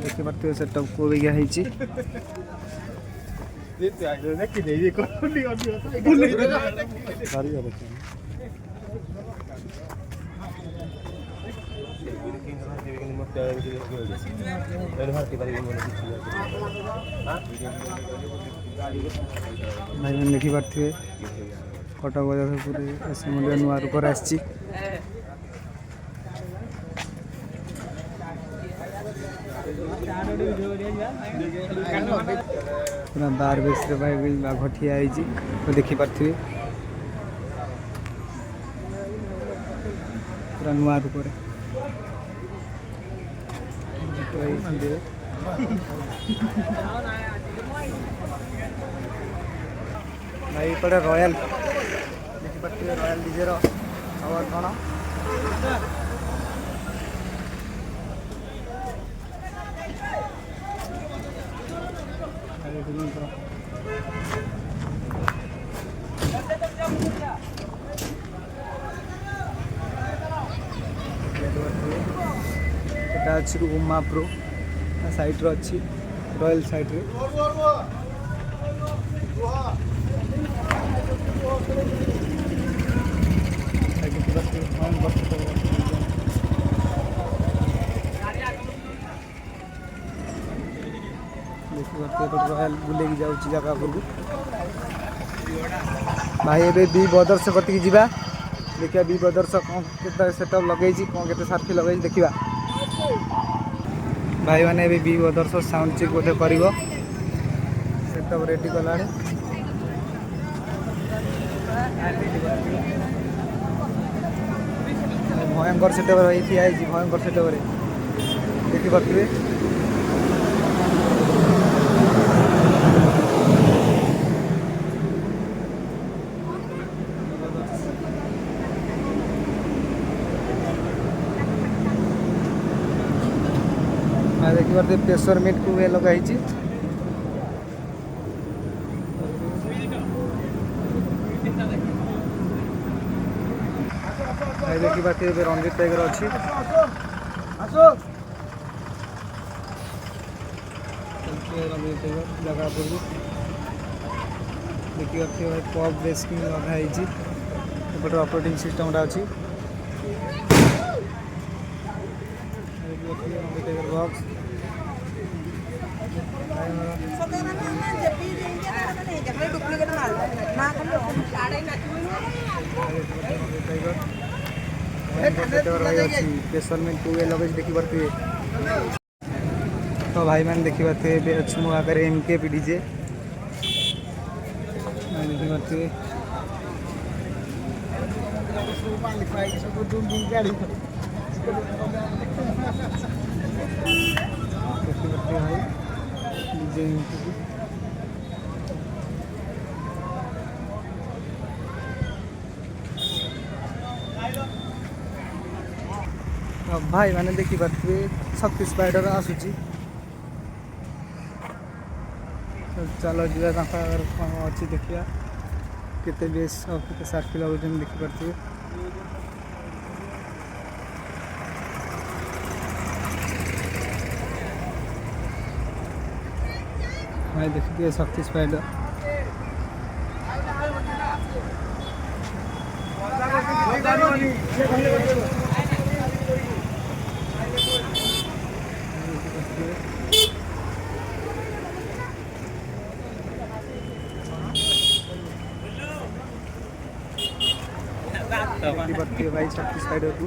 देखिए सेटअप को भाई मैंने देखी पारे कटक बजारपुर नुआ रूपर आसी पूरा बार बेस भाई बाघ ठिया तो देखी पारे पूरा नुआ रूपर भाई पड़े रॉयल देखी पारे रॉयल डीजे आवाज कौन अच्छी उमा प्रो साइट अच्छी रॉयल साइट रे रॉयल बुले जाऊँ जगह को भाई ए बी ब्रदर्स कति जा देखिए बी ब्रदर्स कौन के सेटअप लगे कौन के सार्फी लगे देखा भाई मैंने बी ब्रदर्स साउंड चेक बोधे कर सेटअप रेडी कला भयंकर सेटअप रही भयंकर सेटअप देखी पारे देखी पारे प्रेशर मीट को लगाई देखी पारे रणजीत टाइगर अच्छी रणजीत टाइगर जगह पर देखी पारे पब बेस्किंग लगाई एपटे ऑपरेटिंग सिस्टम अच्छी रणजीत टाइगर बॉक्स प्रेसरमेंट को लगे देखी पारे तो भाई मैंने देखी पारे अच्छी मो आगे एमके डीजे देखी पारे भाई डीजे भाई मैंने देखी पारे शक्ति स्पाइडर आसूची चलो जा कौन अच्छी देखिया केते बेस और केते सार्फी लगुच देखी पारे भाई देखिए शक्ति स्पाइडर भाई शक्ति स्पाइडर को